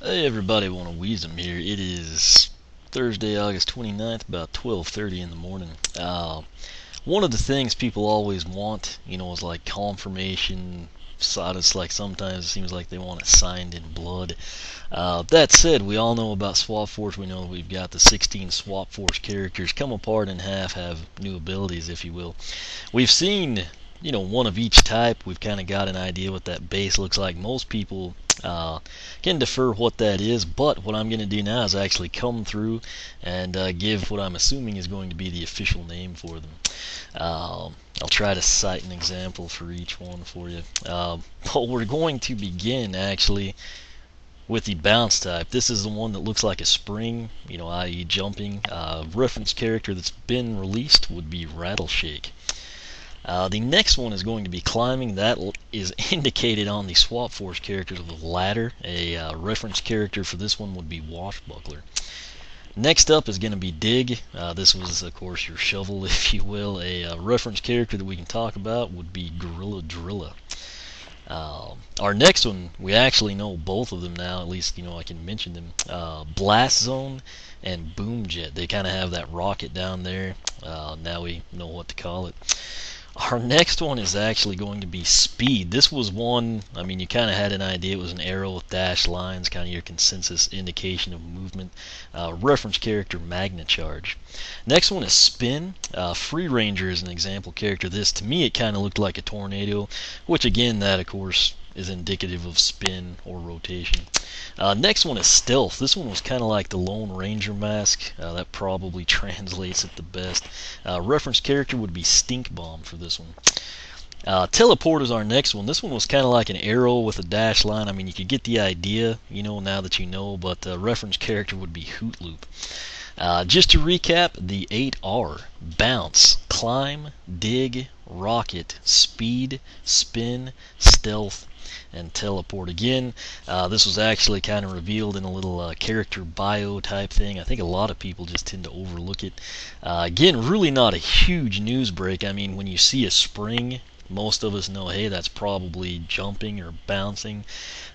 Hey everybody, want to Weasem here. It is Thursday, August 29th, about 12:30 in the morning. One of the things people always want, is like confirmation. It's like sometimes it seems like they want it signed in blood. That said, we all know about Swap Force. We know that we've got the 16 Swap Force characters come apart in half, have new abilities, if you will. We've seen one of each type. We've kind of got an idea what that base looks like. Most people can defer what that is, but what I'm going to do now is actually come through and give what I'm assuming is going to be the official name for them. I'll try to cite an example for each one for you. But we're going to begin actually with the bounce type. This is the one that looks like a spring, i.e. jumping. Reference character that's been released would be Rattle Shake. The next one is going to be climbing. That is indicated on the Swap Force characters of the ladder. A reference character for this one would be Washbuckler. Next up is going to be dig. This was, of course, your shovel, if you will. A reference character that we can talk about would be Gorilla Drilla. Our next one, we actually know both of them now, at least I can mention them. Blast Zone and Boom Jet. They kind of have that rocket down there. Now we know what to call it. Our next one is actually going to be speed. This was one, you kind of had an idea. It was an arrow with dashed lines, kind of your consensus indication of movement. Reference character Magna Charge. Next one is spin. Free Ranger is an example character. This, to me, it kind of looked like a tornado, which again, that of course is indicative of spin or rotation. Next one is stealth. This one was kind of like the Lone Ranger mask. That probably translates it the best. Reference character would be Stink Bomb for this one. Teleport is our next one. This one was kind of like an arrow with a dash line. You could get the idea, now that you know, but reference character would be Hoot Loop. Just to recap, the 8R: bounce, climb, dig, rocket, speed, spin, stealth, and teleport. Again, this was actually kind of revealed in a little character bio type thing. I think a lot of people just tend to overlook it. Again, really not a huge news break. When you see a spring, most of us know, hey, that's probably jumping or bouncing.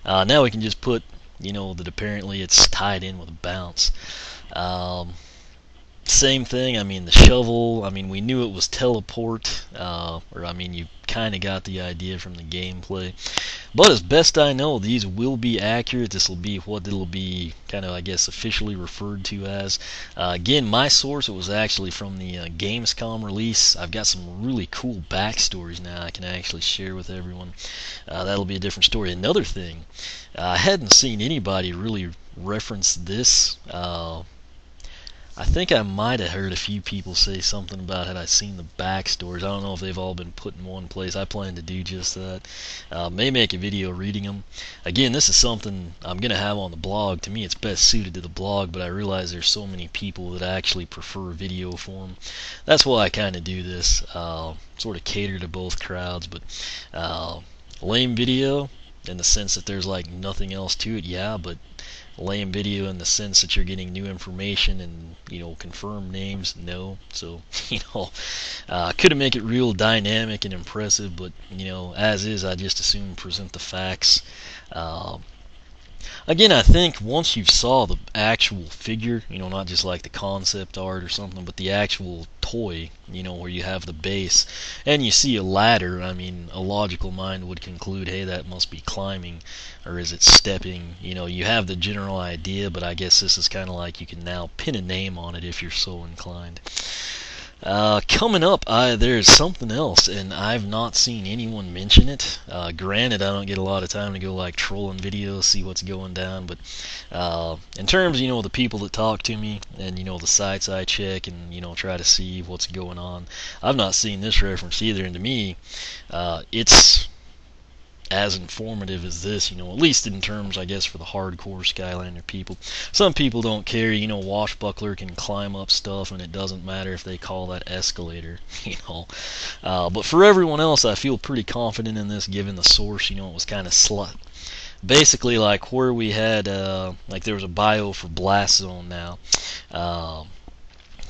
Now we can just put, that apparently it's tied in with a bounce. Same thing, the shovel, we knew it was teleport, you kind of got the idea from the gameplay. But as best I know, these will be accurate. This will be what it'll be kind of, officially referred to as. Again, my source, it was actually from the Gamescom release. I've got some really cool backstories now I can actually share with everyone. That'll be a different story. Another thing, I hadn't seen anybody really reference this. I think I might have heard a few people say something about had I seen the backstories. I don't know if they've all been put in one place. I plan to do just that. May make a video reading them. Again, this is something I'm going to have on the blog. To me, it's best suited to the blog, but I realize there's so many people that actually prefer video form. That's why I kind of do this. Sort of cater to both crowds, but lame video in the sense that there's nothing else to it, yeah, but lame video in the sense that you're getting new information and confirmed names, no. So could make it real dynamic and impressive, but as is, I just assume present the facts. Again, I think once you saw the actual figure, not just like the concept art or something, but the actual toy, where you have the base, and you see a ladder, a logical mind would conclude, hey, that must be climbing, or is it stepping? You have the general idea, but I guess this is kind of like you can now pin a name on it if you're so inclined. Coming up, there's something else, and I've not seen anyone mention it. Granted, I don't get a lot of time to go trolling videos, see what's going down, but in terms, the people that talk to me and the sites I check and try to see what's going on, I've not seen this reference either. And to me, it's as informative as this, at least in terms, I guess, for the hardcore Skylander people. Some people don't care, Washbuckler can climb up stuff and it doesn't matter if they call that escalator, but for everyone else, I feel pretty confident in this given the source. It was kind of basically like where we had, there was a bio for Blast Zone now.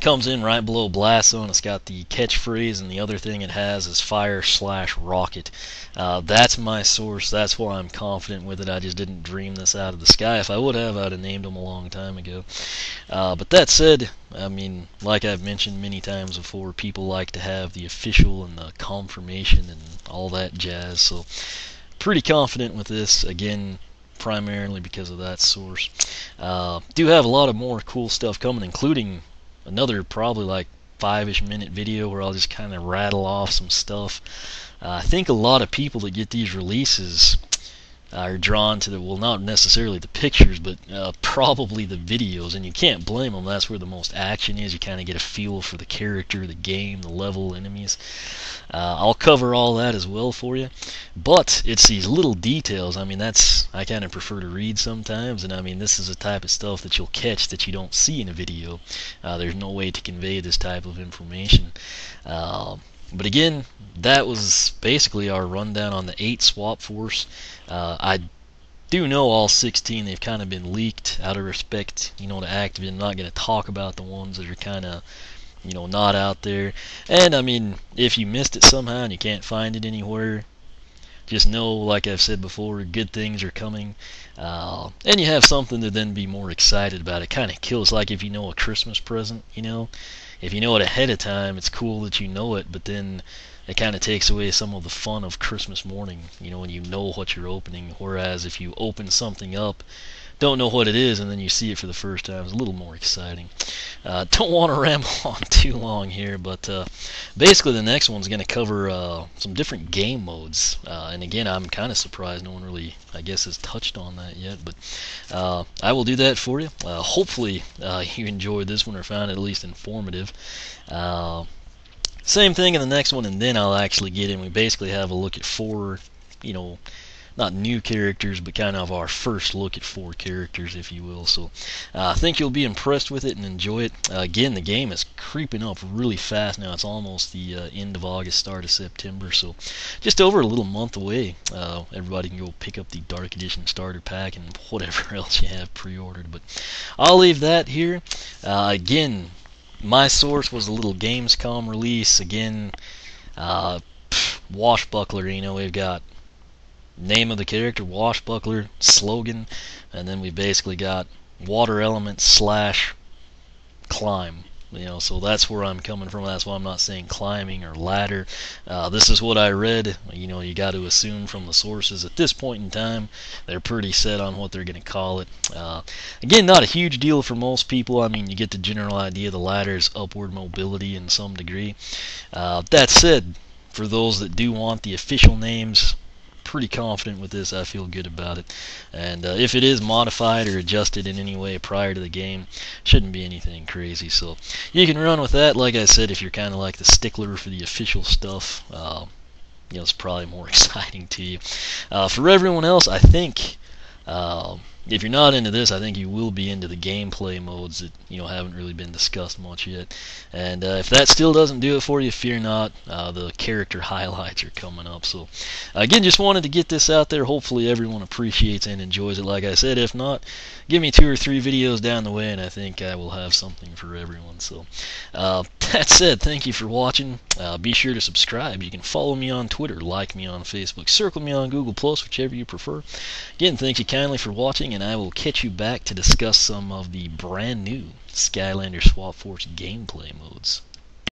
Comes in right below Blast Zone. It's got the catchphrase, and the other thing it has is fire/rocket. That's my source. That's why I'm confident with it. I just didn't dream this out of the sky. If I would have, I'd have named them a long time ago. But that said, I mean, like I've mentioned many times before, people like to have the official and the confirmation and all that jazz. So pretty confident with this. Again, primarily because of that source. Do have a lot of more cool stuff coming, including another probably like 5-ish minute video where I'll just kind of rattle off some stuff. I think a lot of people that get these releases are drawn to the, well, not necessarily the pictures, but probably the videos, and you can't blame them. That's where the most action is. You kind of get a feel for the character, the game, the level, enemies. I'll cover all that as well for you, but it's these little details. I mean, I kind of prefer to read sometimes, and I mean, this is the type of stuff that you'll catch that you don't see in a video. There's no way to convey this type of information. But again, that was basically our rundown on the 8 Swap Force. I do know all 16, they've kind of been leaked out of respect, to Activision. I'm not going to talk about the ones that are kind of, not out there. And I mean, if you missed it somehow and you can't find it anywhere, just know, like I've said before, good things are coming. And you have something to then be more excited about. It kind of kills, like if you know a Christmas present, if you know it ahead of time, it's cool that you know it, but then it kind of takes away some of the fun of Christmas morning, when you know what you're opening. Whereas if you open something up, don't know what it is, and then you see it for the first time, it's a little more exciting. Don't want to ramble on too long here, but basically the next one's going to cover some different game modes. And again, I'm kind of surprised no one really, I guess, has touched on that yet, but I will do that for you. Hopefully you enjoyed this one or found it at least informative. Same thing in the next one, and then I'll actually get in. We basically have a look at 4, not new characters, but kind of our first look at 4 characters, if you will. So I think you'll be impressed with it and enjoy it. Again, the game is creeping up really fast now. It's almost the end of August, start of September, so just over a little month away. Everybody can go pick up the Dark Edition starter pack and whatever else you have pre-ordered. But I'll leave that here. Again, my source was a little Gamescom release. Again, Washbuckler, we've got name of the character, Washbuckler, slogan, and then we basically got water element / climb. So that's where I'm coming from. That's why I'm not saying climbing or ladder. This is what I read. You got to assume from the sources at this point in time, they're pretty set on what they're going to call it. Again, not a huge deal for most people. I mean, you get the general idea. The ladder is upward mobility in some degree. That said, for those that do want the official names, pretty confident with this. I feel good about it, and if it is modified or adjusted in any way prior to the game, shouldn't be anything crazy. So you can run with that. Like I said, if you're kind of like the stickler for the official stuff, it's probably more exciting to you. For everyone else, I think if you're not into this, I think you will be into the gameplay modes that haven't really been discussed much yet. And if that still doesn't do it for you, fear not. The character highlights are coming up. So again, just wanted to get this out there. Hopefully everyone appreciates and enjoys it. Like I said, if not, give me 2 or 3 videos down the way, and I think I will have something for everyone. So that said, thank you for watching. Be sure to subscribe. You can follow me on Twitter, like me on Facebook, circle me on Google+, whichever you prefer. Again, thank you kindly for watching, and I will catch you back to discuss some of the brand new Skylander Swap Force gameplay modes.